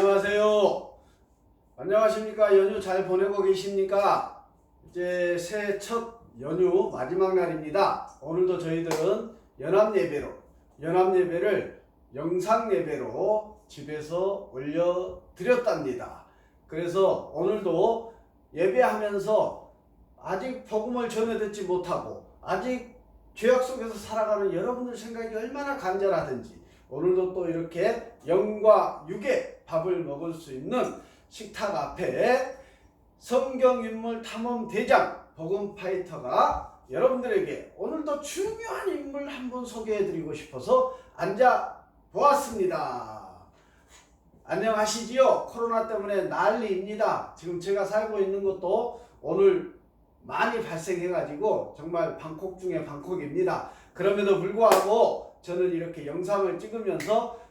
안녕하세요. 안녕하십니까? 연휴 잘 보내고 계십니까? 이제 새해 첫 연휴 마지막 날입니다. 오늘도 저희들은 연합예배를 영상예배로 집에서 올려드렸답니다. 그래서 오늘도 예배하면서 아직 복음을 전해 듣지 못하고 아직 죄악 속에서 살아가는 여러분들 생각이 얼마나 간절하든지 오늘도 또 이렇게 영과 육의 밥을 먹을 수 있는 식탁 앞에 성경인물 탐험 대장 복음 파이터가 여러분들에게 오늘도 중요한 인물 한 분 소개해드리고 싶어서 앉아 보았습니다. 안녕하시지요? 코로나 때문에 난리입니다. 지금 제가 살고 있는 것도 오늘 많이 발생해가지고 정말 방콕 중에 방콕입니다. 그럼에도 불구하고 저는 이렇게 영상을 찍으면서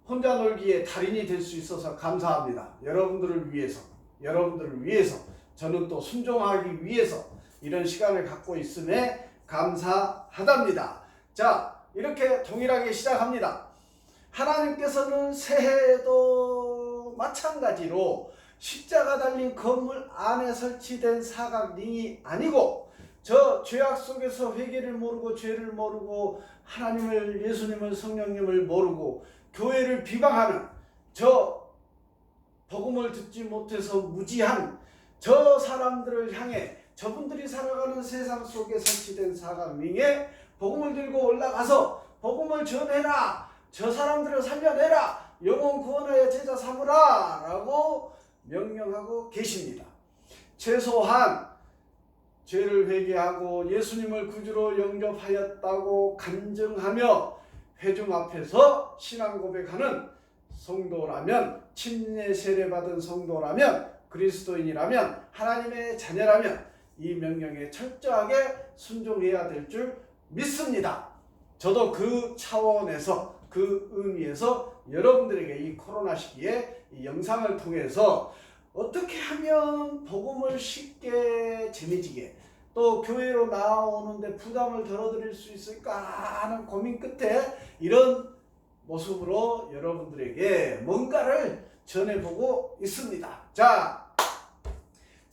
혼자 놀기에 달인이 될 수 있어서 감사합니다. 여러분들을 위해서 저는 또 순종하기 위해서 이런 시간을 갖고 있음에 감사하답니다. 자, 이렇게 동일하게 시작합니다. 하나님께서는 새해에도 마찬가지로 십자가 달린 건물 안에 설치된 사각링이 아니고 저 죄악 속에서 회개를 모르고 죄를 모르고 하나님을, 예수님을, 성령님을 모르고 교회를 비방하는 저 복음을 듣지 못해서 무지한 저 사람들을 향해 저분들이 살아가는 세상 속에 설치된 사각링에 복음을 들고 올라가서 복음을 전해라, 저 사람들을 살려내라, 영혼 구원하여 제자 삼으라 라고 명령하고 계십니다. 최소한 죄를 회개하고 예수님을 구주로 영접하였다고 간증하며 회중 앞에서 신앙 고백하는 성도라면, 침례 세례받은 성도라면, 그리스도인이라면, 하나님의 자녀라면 이 명령에 철저하게 순종해야 될 줄 믿습니다. 저도 그 차원에서, 그 의미에서 여러분들에게 이 코로나 시기에 이 영상을 통해서 어떻게 하면 복음을 쉽게 재미지게 또 교회로 나오는데 부담을 덜어드릴 수 있을까 하는 고민 끝에 이런 모습으로 여러분들에게 뭔가를 전해보고 있습니다. 자,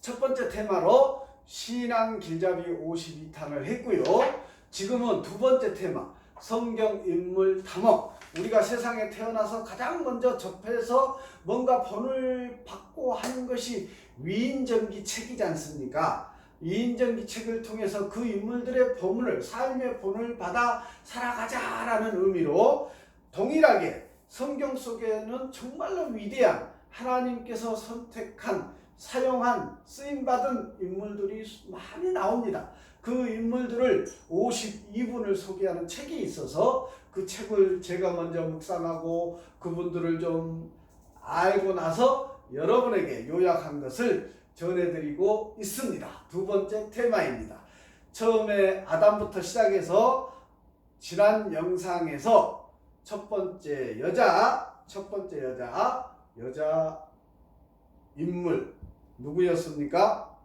첫 번째 테마로 신앙 길잡이 52탄을 했고요. 지금은 두 번째 테마, 성경 인물 탐험. 우리가 세상에 태어나서 가장 먼저 접해서 뭔가 본을 받고 하는 것이 위인전기 책이지 않습니까? 위인전기 책을 통해서 그 인물들의 본을, 삶의 본을 받아 살아가자라는 의미로 동일하게 성경 속에는 정말로 위대한 하나님께서 선택한, 사용한, 쓰임받은 인물들이 많이 나옵니다. 그 인물들을 52분을 소개하는 책이 있어서 그 책을 제가 먼저 묵상하고 그분들을 좀 알고 나서 여러분에게 요약한 것을 전해드리고 있습니다. 두 번째 테마입니다. 처음에 아담부터 시작해서 지난 영상에서 첫 번째 여자 인물 누구였습니까?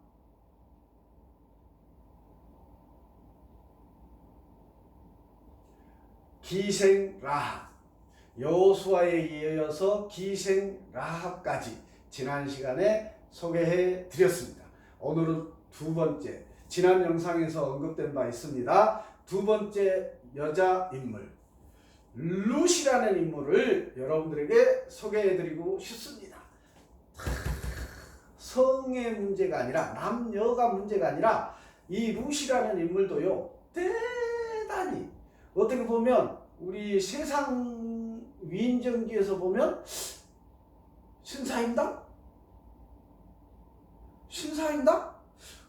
기생 라합, 여호수아에 이어서 기생 라합까지 지난 시간에 소개해 드렸습니다. 오늘은 두 번째, 지난 영상에서 언급된 바 있습니다. 두 번째 여자 인물 룻이라는 인물을 여러분들에게 소개해 드리고 싶습니다. 성의 문제가 아니라, 남녀가 문제가 아니라 이 룻이라는 인물도요, 대단히 어떻게 보면 우리 세상 위인전기에서 보면 신사임당?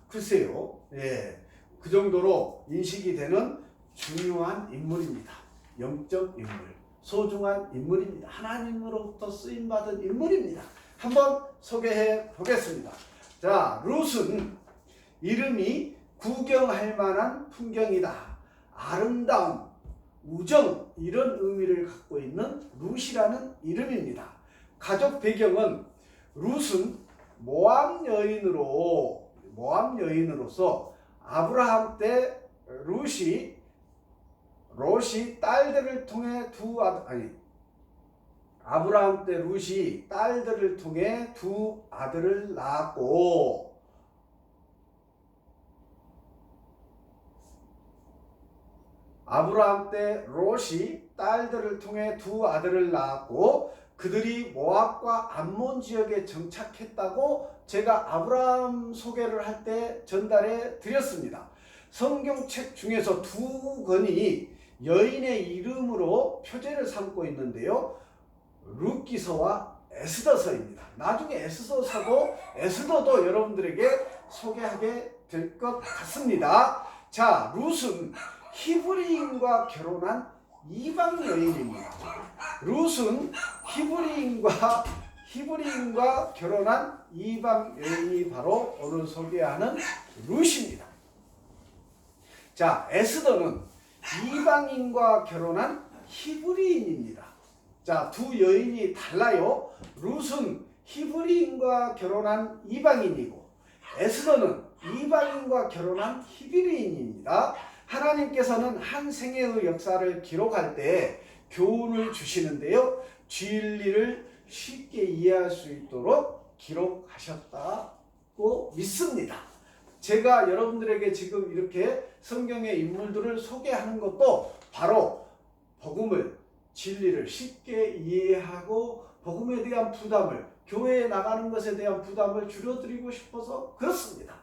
글쎄요. 예, 그 정도로 인식이 되는 중요한 인물입니다. 영적 인물, 소중한 인물입니다. 하나님으로부터 쓰임받은 인물입니다. 한번 소개해 보겠습니다. 자, 룻은 이름이 구경할 만한 풍경이다, 아름다움, 우정, 이런 의미를 갖고 있는 룻이라는 이름입니다. 가족 배경은 룻은 모압 여인으로서 아브라함 때 롯이 딸들을 통해 아브라함 때 룻이 딸들을 통해 두 아들을 낳았고 아브라함 때 롯이 딸들을 통해 두 아들을 낳았고 그들이 모압과 암몬 지역에 정착했다고 제가 아브라함 소개를 할 때 전달해 드렸습니다. 성경책 중에서 두 권이 여인의 이름으로 표제를 삼고 있는데요. 룻기서와 에스더서입니다. 나중에 에스더도 여러분들에게 소개하게 될 것 같습니다. 자, 룻은 히브리인과 결혼한 이방 여인입니다. 룻은 히브리인과 결혼한 이방 여인이 바로 오늘 소개하는 룻입니다. 자, 에스더는 이방인과 결혼한 히브리인입니다. 자, 두 여인이 달라요. 룻은 히브리인과 결혼한 이방인이고 에스더는 이방인과 결혼한 히브리인입니다. 하나님께서는 한 생애의 역사를 기록할 때 교훈을 주시는데요. 진리를 쉽게 이해할 수 있도록 기록하셨다고 믿습니다. 제가 여러분들에게 지금 이렇게 성경의 인물들을 소개하는 것도 바로 복음을, 진리를 쉽게 이해하고 복음에 대한 부담을, 교회에 나가는 것에 대한 부담을 줄여드리고 싶어서 그렇습니다.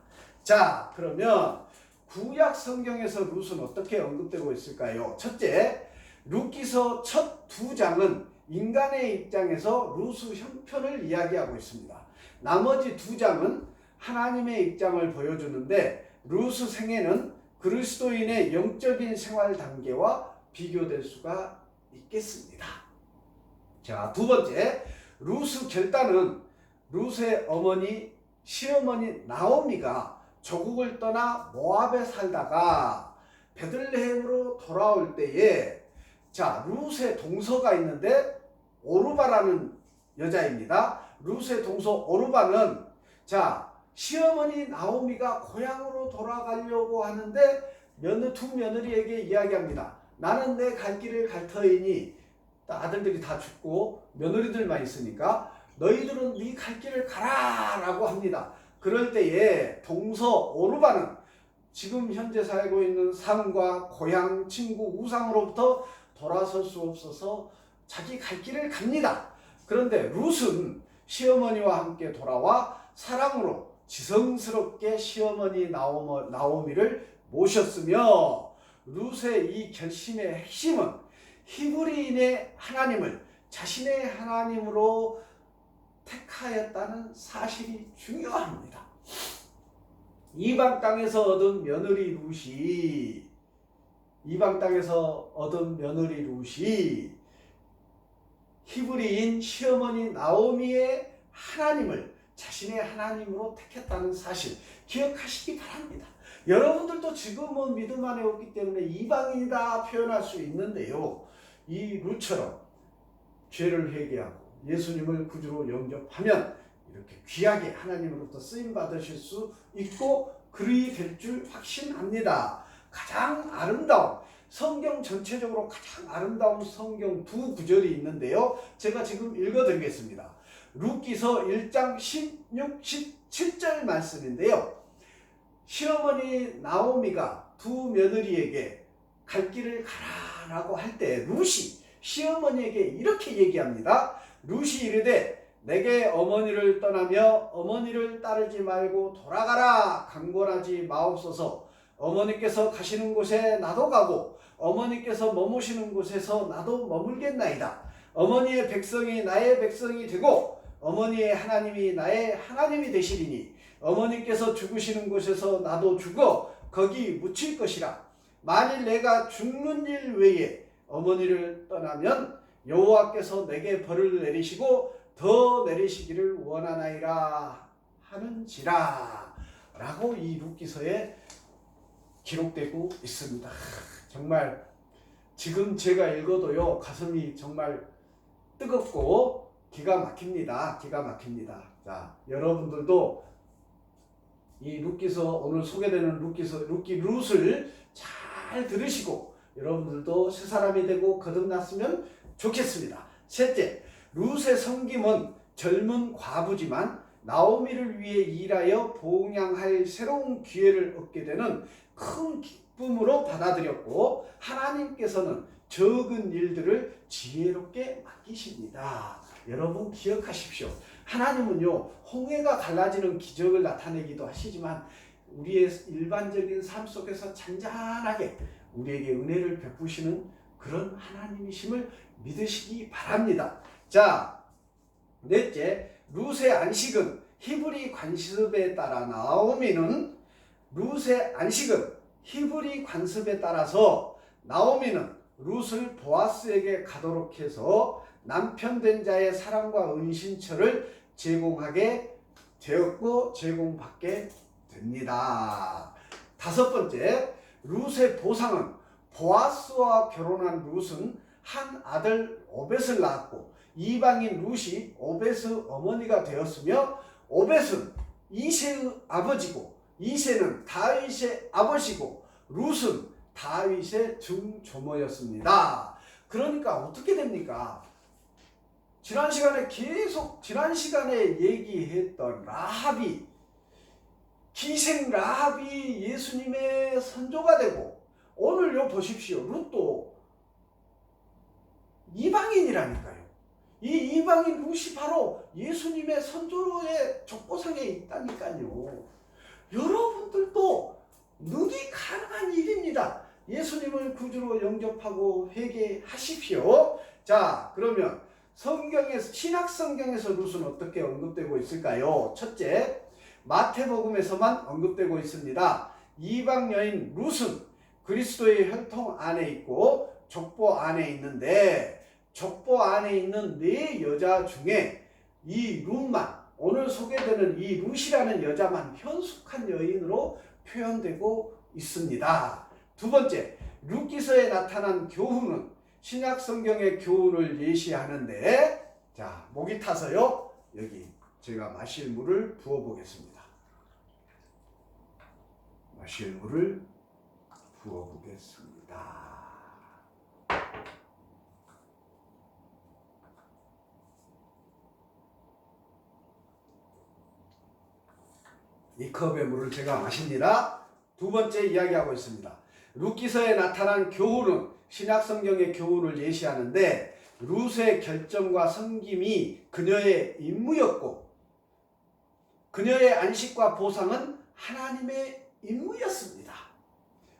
자, 그러면 구약 성경에서 룻은 어떻게 언급되고 있을까요? 첫째, 룻기서 첫 두 장은 인간의 입장에서 룻의 형편을 이야기하고 있습니다. 나머지 두 장은 하나님의 입장을 보여주는데 룻의 생애는 그리스도인의 영적인 생활 단계와 비교될 수가 있겠습니다. 자, 두 번째, 룻의 결단은 룻의 시어머니 나오미가 조국을 떠나 모압에 살다가 베들레헴으로 돌아올 때에 자, 룻의 동서가 있는데 오르바라는 여자입니다. 룻의 동서 오르바는 자, 시어머니 나오미가 고향으로 돌아가려고 하는데 두 며느리에게 이야기합니다. 나는 내 갈 길을 갈 터이니 아들들이 다 죽고 며느리들만 있으니까 너희들은 네 갈 길을 가라 라고 합니다. 그럴 때에 동서 오르바는 지금 현재 살고 있는 삶과 고향, 친구, 우상으로부터 돌아설 수 없어서 자기 갈 길을 갑니다. 그런데 룻은 시어머니와 함께 돌아와 사랑으로 지성스럽게 시어머니 나오미를 모셨으며 룻의 이 결심의 핵심은 히브리인의 하나님을 자신의 하나님으로 택하였다는 사실이 중요합니다. 이방 땅에서 얻은 며느리 룻이 히브리인 시어머니 나오미의 하나님을 자신의 하나님으로 택했다는 사실 기억하시기 바랍니다. 여러분들도 지금은 믿음 안에 없기 때문에 이방인이다 표현할 수 있는데요. 이 룻처럼 죄를 회개하고 예수님을 구주로 영접하면 이렇게 귀하게 하나님으로부터 쓰임 받으실 수 있고 그리 될 줄 확신합니다. 가장 아름다운 성경 전체적으로 가장 아름다운 성경 두 구절이 있는데요. 제가 지금 읽어드리겠습니다. 룻기서 1장 16, 17절 말씀인데요. 시어머니 나오미가 두 며느리에게 갈 길을 가라라고 할 때 룻이 시어머니에게 이렇게 얘기합니다. 룻이 이르되 내게 어머니를 떠나며 어머니를 따르지 말고 돌아가라 강권하지 마옵소서. 어머니께서 가시는 곳에 나도 가고 어머니께서 머무시는 곳에서 나도 머물겠나이다. 어머니의 백성이 나의 백성이 되고 어머니의 하나님이 나의 하나님이 되시리니 어머니께서 죽으시는 곳에서 나도 죽어 거기 묻힐 것이라. 만일 내가 죽는 일 외에 어머니를 떠나면 여호와께서 내게 벌을 내리시고 더 내리시기를 원하나이다 하는지라 라고 이 룻기서에 기록되고 있습니다. 정말 지금 제가 읽어도요 가슴이 정말 뜨겁고 기가 막힙니다. 자, 여러분들도 이 룻기서 오늘 소개되는 룻을 잘 들으시고 여러분들도 새 사람이 되고 거듭났으면 좋겠습니다. 셋째, 룻의 섬김은 젊은 과부지만 나오미를 위해 일하여 봉양할 새로운 기회를 얻게 되는 큰 기쁨으로 받아들였고, 하나님께서는 적은 일들을 지혜롭게 맡기십니다. 여러분 기억하십시오. 하나님은요, 홍해가 갈라지는 기적을 나타내기도 하시지만 우리의 일반적인 삶 속에서 잔잔하게 우리에게 은혜를 베푸시는 그런 하나님이심을 믿으시기 바랍니다. 자, 넷째, 룻의 안식은 히브리 관습에 따라 나오미는 룻을 보아스에게 가도록 해서 남편 된 자의 사랑과 은신처를 제공하게 되었고 제공받게 됩니다. 다섯 번째, 룻의 보상은 보아스와 결혼한 룻은 한 아들 오벳을 낳았고 이방인 룻이 오벳의 어머니가 되었으며, 오벳은 이새의 아버지고 이새는 다윗의 아버지고 룻은 다윗의 증조모였습니다. 그러니까 어떻게 됩니까? 지난 시간에 얘기했던 라합이, 기생 라합이 예수님의 선조가 되고, 오늘요 보십시오. 룻도 이방인이라니까요. 이 이방인 룻이 바로 예수님의 선조의 족보상에 있다니까요. 여러분들도 능히 가능한 일입니다. 예수님을 구주로 영접하고 회개하십시오. 자, 그러면 신약 성경에서 룻은 어떻게 언급되고 있을까요? 첫째, 마태복음에서만 언급되고 있습니다. 이방 여인 룻은 그리스도의 혈통 안에 있고 족보 안에 있는데, 족보 안에 있는 네 여자 중에 이 룻만, 오늘 소개되는 이 룻이라는 여자만 현숙한 여인으로 표현되고 있습니다. 두 번째, 룻기서에 나타난 교훈은 신약 성경의 교훈을 예시하는데, 자, 목이 타서요, 여기 제가 마실 물을 부어 보겠습니다. 마실 물을 부어 보겠습니다. 이 컵의 물을 제가 마십니다. 두 번째 이야기하고 있습니다. 룻기서에 나타난 교훈은 신약 성경의 교훈을 예시하는데, 룻의 결정과 섬김이 그녀의 임무였고 그녀의 안식과 보상은 하나님의 임무였습니다.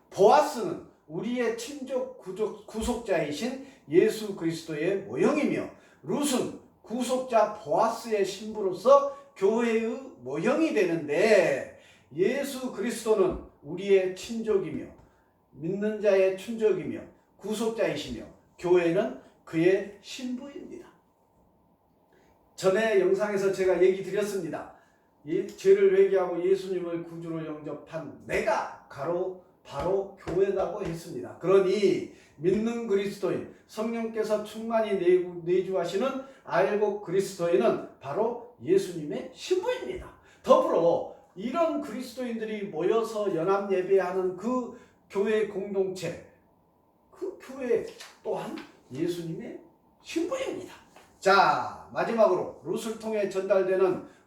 보아스는 우리의 친족 구속자이신 예수 그리스도의 모형이며, 룻은 구속자 보아스의 신부로서 교회의 모형이 되는데, 예수 그리스도는 우리의 친족이며 믿는 자의 친족이며 구속자이시며 교회는 그의 신부입니다. 전에 영상에서 제가 얘기 드렸습니다. 죄를 회개하고 예수님을 구주로 영접한 내가 바로 교회라고 했습니다. 그러니 믿는 그리스도인, 성령께서 충만히 내주하시는 알곡 그리스도인은 바로 예수님의 신부입니다. 더불어 이런 그리스도인들이 모여서 연합 예배하는 그 교회 공동체, 그 교회 또한 예수님의 신부입니다. 자, 마지막으로 룻을 통해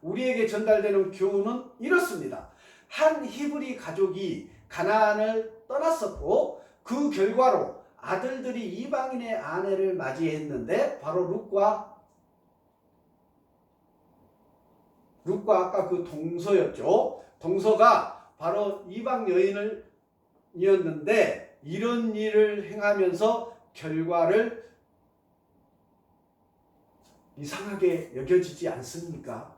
우리에게 전달되는 교훈은 이렇습니다. 한 히브리 가족이 가나안을 떠났었고, 그 결과로 아들들이 이방인의 아내를 맞이했는데, 바로 룻과 아까 그 동서였죠. 동서가 바로 이방 여인이었는데, 이런 일을 행하면서 결과를 이상하게 여겨지지 않습니까?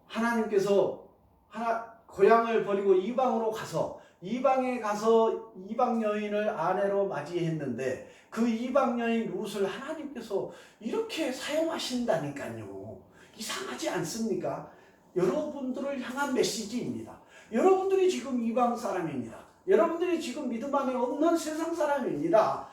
하나님께서 고향을 버리고 이방으로 가서 이방에 가서 이방 여인을 아내로 맞이했는데, 그 이방 여인 룻을 하나님께서 이렇게 사용하신다니까요. 이상하지 않습니까? 여러분들을 향한 메시지입니다. 여러분들이 지금 이방 사람입니다. 여러분들이 지금 믿음 안에 없는 세상 사람입니다.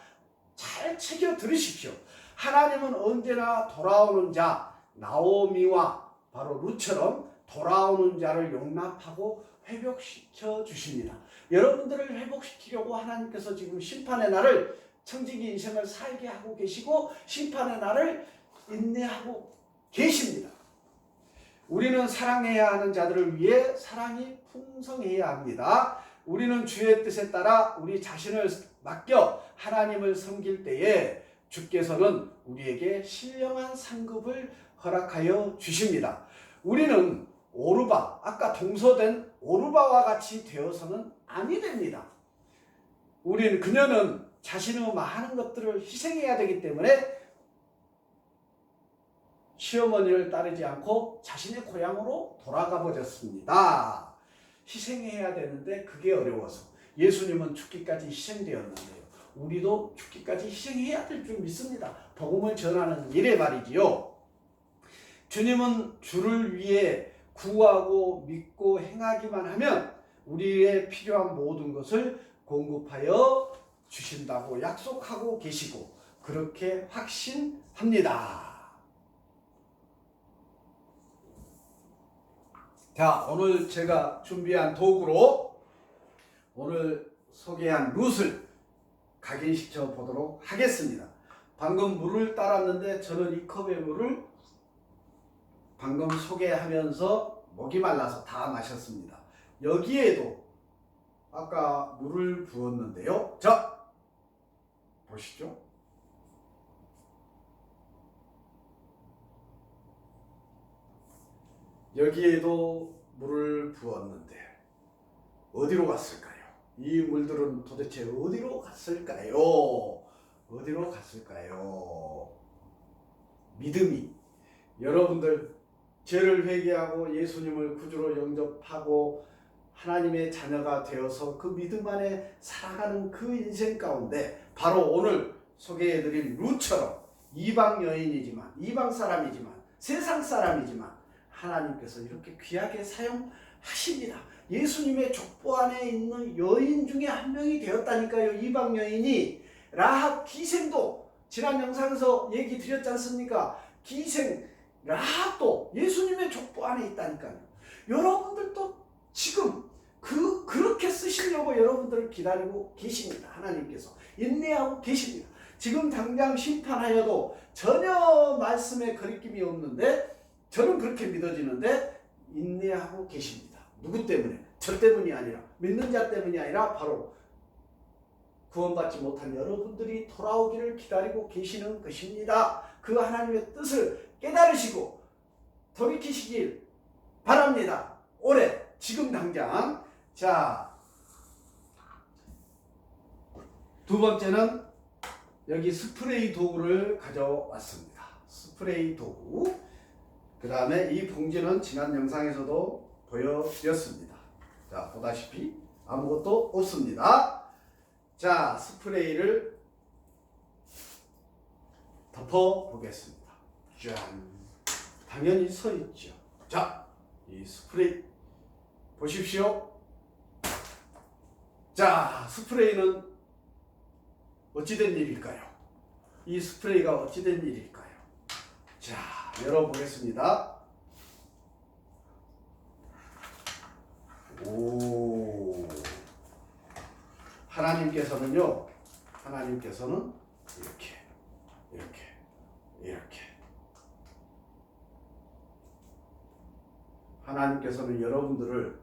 잘 새겨 들으십시오. 하나님은 언제나 돌아오는 자, 나오미와 바로 룻처럼 돌아오는 자를 용납하고 회복시켜 주십니다. 여러분들을 회복시키려고 하나님께서 지금 심판의 날을 청지기 인생을 살게 하고 계시고 심판의 날을 인내하고 계십니다. 우리는 사랑해야 하는 자들을 위해 사랑이 풍성해야 합니다. 우리는 주의 뜻에 따라 우리 자신을 맡겨 하나님을 섬길 때에 주께서는 우리에게 신령한 상급을 허락하여 주십니다. 우리는 오르바, 아까 동서된 오르바와 같이 되어서는 아니 됩니다. 그녀는 자신의 많은 것들을 희생해야 되기 때문에 시어머니를 따르지 않고 자신의 고향으로 돌아가 버렸습니다. 희생해야 되는데 그게 어려워서. 예수님은 죽기까지 희생되었는데요. 우리도 죽기까지 희생해야 될 줄 믿습니다. 복음을 전하는 일에 말이지요. 주님은 주를 위해 구하고 믿고 행하기만 하면 우리의 필요한 모든 것을 공급하여 주신다고 약속하고 계시고 그렇게 확신합니다. 자, 오늘 제가 준비한 도구로 오늘 소개한 룻을 각인시켜 보도록 하겠습니다. 방금 물을 따랐는데 저는 이 컵의 물을 방금 소개하면서 목이 말라서 다 마셨습니다. 여기에도 아까 물을 부었는데요. 자, 보시죠. 여기에도 물을 부었는데 어디로 갔을까요? 이 물들은 도대체 어디로 갔을까요? 어디로 갔을까요? 믿음이 여러분들 죄를 회개하고 예수님을 구주로 영접하고 하나님의 자녀가 되어서 그 믿음 안에 살아가는 그 인생 가운데 바로 오늘 소개해드린 룻처럼 이방 여인이지만 이방 사람이지만 세상 사람이지만 하나님께서 이렇게 귀하게 사용하십니다. 예수님의 족보 안에 있는 여인 중에 한 명이 되었다니까요. 이방 여인이 라합 기생도 지난 영상에서 얘기 드렸지 않습니까? 기생 라합도 예수님의 족보 안에 있다니까요. 여러분들도 지금 그렇게 쓰시려고 여러분들을 기다리고 계십니다. 하나님께서 인내하고 계십니다. 지금 당장 심판하여도 전혀 말씀에 거리낌이 없는데 저는 그렇게 믿어지는데 인내하고 계십니다. 누구 때문에? 저 때문이 아니라 믿는 자 때문이 아니라 바로 구원받지 못한 여러분들이 돌아오기를 기다리고 계시는 것입니다. 그 하나님의 뜻을 깨달으시고 돌이키시길 바랍니다. 올해 지금 당장. 자, 두 번째는 여기 스프레이 도구를 가져왔습니다. 스프레이 도구. 그 다음에 이 봉지는 지난 영상에서도 보여드렸습니다. 자, 보다시피 아무것도 없습니다. 자, 스프레이를 덮어 보겠습니다. 짠! 당연히 서 있죠. 자, 이 스프레이 보십시오. 자, 스프레이는 어찌된 일일까요? 이 스프레이가 어찌된 일일까요? 자, 열어보겠습니다. 오, 하나님께서는 이렇게 하나님께서는 여러분들을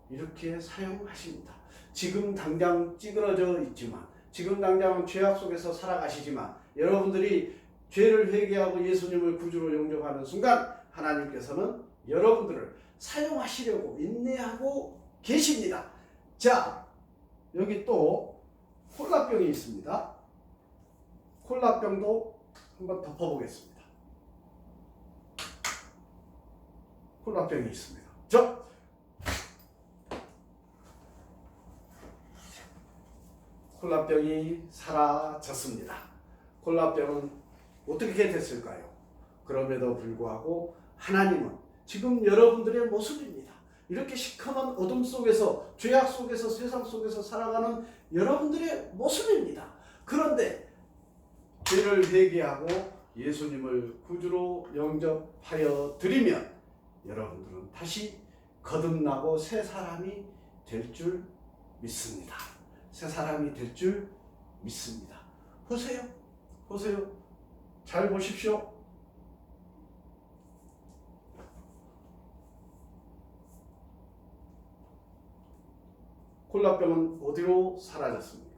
이렇게 사용하십니다. 지금 당장 찌그러져 있지만, 지금 당장 죄악 속에서 살아가시지만, 여러분들이 죄를 회개하고 예수님을 구주로 영접하는 순간 하나님께서는 여러분들을 사용하시려고 인내하고 계십니다. 자, 여기 또 콜라병이 있습니다. 콜라병도 한번 덮어보겠습니다. 콜라병이 있습니다. 자, 콜라병이 사라졌습니다. 콜라병은 어떻게 됐을까요? 그럼에도 불구하고 하나님은 지금 여러분들의 모습입니다. 이렇게 시커먼 어둠 속에서, 죄악 속에서, 세상 속에서 살아가는 여러분들의 모습입니다. 그런데 죄를 회개하고 예수님을 구주로 영접하여 드리면 여러분들은 다시 거듭나고 새 사람이 될 줄 믿습니다. 새 사람이 될 줄 믿습니다. 보세요. 보세요. 잘 보십시오. 콜라병은 어디로 사라졌습니까?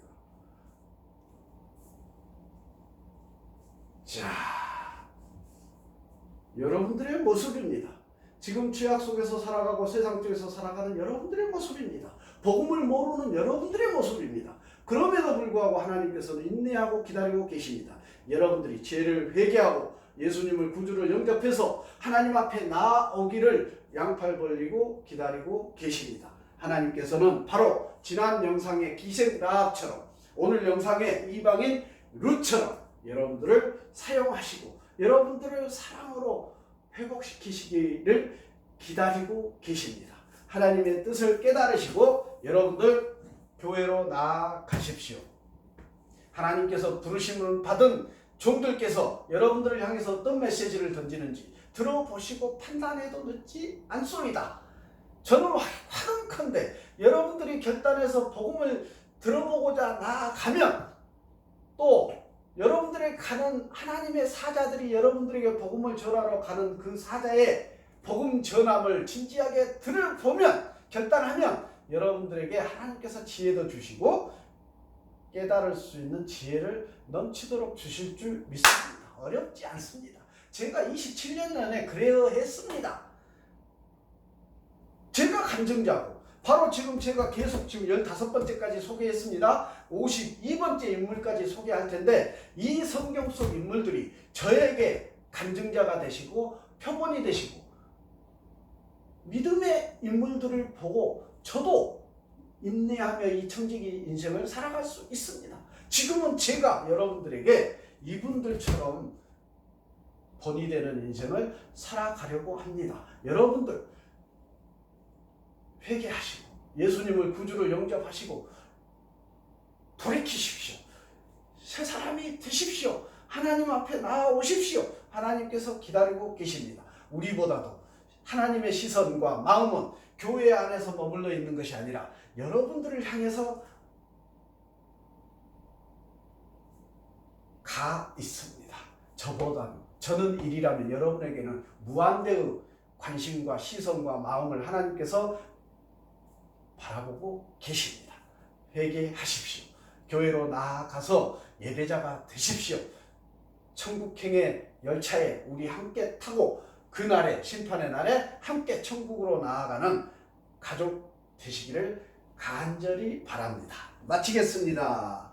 자, 여러분들의 모습입니다. 지금 죄악 속에서 살아가고 세상 속에서 살아가는 여러분들의 모습입니다. 복음을 모르는 여러분들의 모습입니다. 그럼에도 불구하고 하나님께서는 인내하고 기다리고 계십니다. 여러분들이 죄를 회개하고 예수님을 구주로 영접해서 하나님 앞에 나오기를 양팔 벌리고 기다리고 계십니다. 하나님께서는 바로 지난 영상의 기생 라합처럼 오늘 영상의 이방인 룻처럼 여러분들을 사용하시고 여러분들을 사랑으로 회복시키시기를 기다리고 계십니다. 하나님의 뜻을 깨달으시고 여러분들 교회로 나아가십시오. 하나님께서 부르심을 받은 종들께서 여러분들을 향해서 어떤 메시지를 던지는지 들어보시고 판단해도 늦지 않소이다. 저는 화끈컨대 여러분들이 결단해서 복음을 들어보고자 나아가면 또 여러분들의 가는 하나님의 사자들이 여러분들에게 복음을 전하러 가는 그 사자의 복음 전함을 진지하게 들어보면 결단하면 여러분들에게 하나님께서 지혜도 주시고 깨달을 수 있는 지혜를 넘치도록 주실 줄 믿습니다. 어렵지 않습니다. 제가 27년 전에 그래야 했습니다. 제가 간증자고 바로 지금 제가 계속 지금 15번째까지 소개했습니다. 52번째 인물까지 소개할 텐데 이 성경 속 인물들이 저에게 간증자가 되시고 표본이 되시고 믿음의 인물들을 보고 저도 인내하며 이 청지기 인생을 살아갈 수 있습니다. 지금은 제가 여러분들에게 이분들처럼 본이 되는 인생을 살아가려고 합니다. 여러분들 회개하시고 예수님을 구주로 영접하시고 돌이키십시오. 새 사람이 되십시오. 하나님 앞에 나아오십시오. 하나님께서 기다리고 계십니다. 우리보다도 하나님의 시선과 마음은 교회 안에서 머물러 있는 것이 아니라 여러분들을 향해서 가 있습니다. 저는 일이라면 여러분에게는 무한대의 관심과 시선과 마음을 하나님께서 바라보고 계십니다. 회개하십시오. 교회로 나아가서 예배자가 되십시오. 천국행의 열차에 우리 함께 타고 그날에 심판의 날에 함께 천국으로 나아가는 가족 되시기를 간절히 바랍니다. 마치겠습니다.